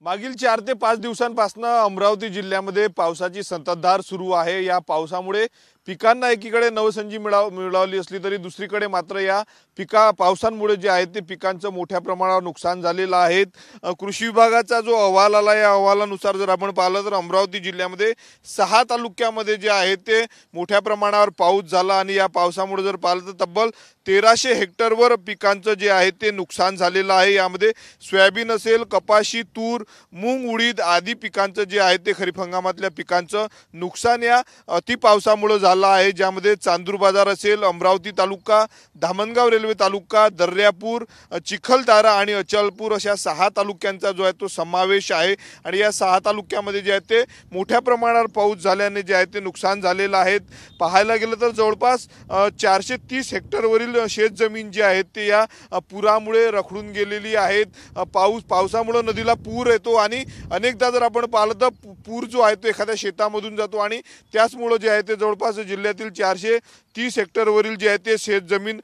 मागील 4 ते 5 दिवसांपासून अमरावती जिल्ह्यामध्ये पावसाची संततधार सुरू आहे। या पावसामुळे पिकांना एकीकडे नवसंजी मिळाली असली तरी दुसरीकडे मात्र या पावसामुळे जे आहे ते पिकांचं मोठ्या प्रमाणावर नुकसान झालेलं आहे। कृषी विभागाचा जो अहवाल आला या अहवालानुसार जर आपण पाहिलं तर अमरावती जिल्ह्यामध्ये 6 तालुक्यामध्ये जे आहे ते मोठ्या प्रमाणावर पाऊस झाला आणि या पावसामुळे जर पाहिलं तर तब्बल 1300 हेक्टरवर पिकांचं जे आहे ते नुकसान झालेलं आहे। यामध्ये सोयाबीन असेल, कपाशी, तूर, मूग, उडीद आदी पिकांचं जे आहे ते खरीप हंगामातल्या पिकांचं नुकसान या अति पावसामुळे झालं आहे। ज्यामध्ये चांदूर बाजार असेल, अमरावती तालुका, धामणगाव रेल्वे तालुका, दर्यापूर, चिखलदरा आणि अचलपूर अशा 6 तालुक्यांचा जो आहे तो समावेश आहे। आणि या 6 तालुक्यामध्ये जे आहे ते मोठ्या प्रमाणावर पाऊस झाल्याने जे आहे ते नुकसान झालेलं आहे। पाहायला गेलं तर जवळपास 430 हेक्टरवरील शेत जमीन जी आहे ते या पुरामुळे रखडून गेलेली आहेत। पावसामुळे नदीला पूर येतो आणि अनेकदा जर आपण पाहिलं तर पूर जो आहे तो एखाद्या शेतामधून जातो आणि त्याचमुळे जे आहे ते जवळपास जिल्ह्यातील 430 हेक्टरवरील जे आहे ते शेत जमीन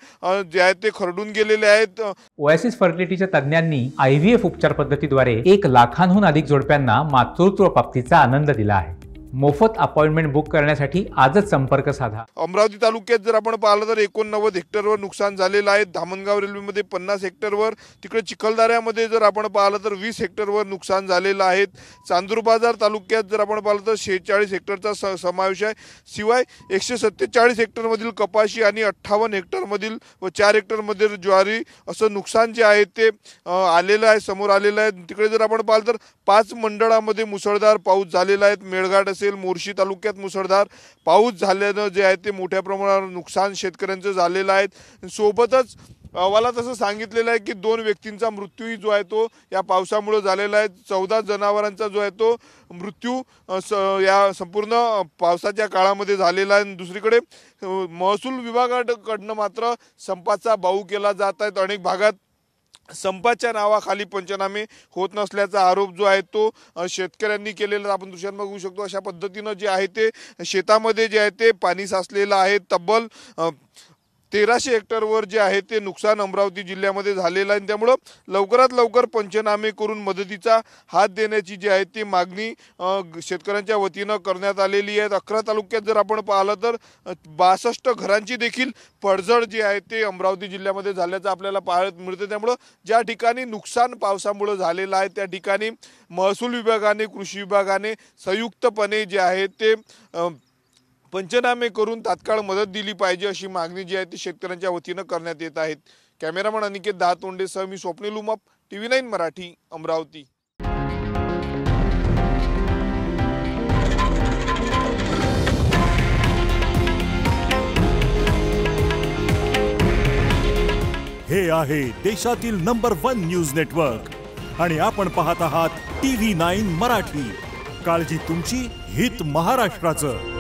जे आहे ते खरडून गेलेले आहेत। ओएसिस फर्टिलिटीच्या तज्ञांनी IVF उपचार पद्धतीद्वारे 1 लाखांहून अधिक जोडप्यांना मातृत्व प्राप्तीचा आनंद दिला आहे। मोफत अपॉइंटमेंट बुक करण्यासाठी आजच संपर्क साधा। अमरावती तालुक्यात जर आपण पाहिलं तर 89 हेक्टरवर नुकसान झालेलं आहे। धामणगाव रेल्वेमध्ये 50 हेक्टरवर, तिकडे चिखलदऱ्यामध्ये जर आपण पाहिलं तर 20 हेक्टरवर नुकसान झालेलं आहे। चांदूर बाजार तालुक्यात जर आपण पाहिलं तर 46 हेक्टरचा समावेश आहे। शिवाय 147 हेक्टरमधील कपाशी आणि 58 हेक्टरमधील व 4 हेक्टरमध्ये ज्वारी असं नुकसान जे आहे ते आलेलं आहे, समोर आलेलं आहे। तिकडे जर आपण पाहिलं तर 5 मंडळामध्ये मुसळधार पाऊस झालेला आहे। मेळघाट मोर्शी तालुक्यात मुसळधार पाऊस झाल्याने जे आहे ते मोठ्या प्रमाणावर नुकसान शेतकऱ्यांचं झालेलं आहे। सोबतच अहवालात असं सांगितलेलं आहे की 2 व्यक्तींचा मृत्यूही जो आहे तो या पावसामुळे झालेला आहे। 14 जनावरांचा जो आहे तो मृत्यू या संपूर्ण पावसाच्या काळामध्ये झालेला आहे। दुसरीकडे महसूल विभागाकडनं मात्र संपाचा बाऊ केला जात आहे। अनेक भागात संपाच्या नावाखाली पंचनामे होत नसल्याचा आरोप जो आहे तो शेतकऱ्यांनी केलेला आपण दृश्यात बघू शकतो। अशा पद्धतीने जे आहे ते शेतामध्ये जे आहे ते पाणी साचलेलं आहे। तब्बल 1300 हेक्टरवर जे आहे ते नुकसान अमरावती जिल्ह्यामध्ये झालेलं आहे। त्यामुळे लवकरात लवकर पंचनामे करून मदतीचा हात देण्याची जी आहे ती मागणी शेतकऱ्यांच्या वतीनं करण्यात आलेली आहे। 11 तालुक्यात जर आपण पाहिलं तर 62 घरांची देखील पडझड जी आहे ते अमरावती जिल्ह्यामध्ये झाल्याचं आपल्याला पाहायला मिळतं। त्यामुळे ज्या ठिकाणी नुकसान पावसामुळे झालेलं आहे त्या ठिकाणी महसूल विभागाने, कृषी विभागाने संयुक्तपणे जे आहे ते पंचनामे करून तात्काळ मदत दिली पाहिजे अशी मागणी जी आहे ती शेतकऱ्यांच्या वतीनं करण्यात येत आहे। कॅमेरामन अनिकेत दहातोंडेसह मी स्वप्नील उमाप, TV9 मराठी, अमरावती। हे आहे देशातील नंबर 1 न्यूज नेटवर्क आणि आपण पाहत आहात TV9 मराठी। काळजी तुमची, हित महाराष्ट्राचं।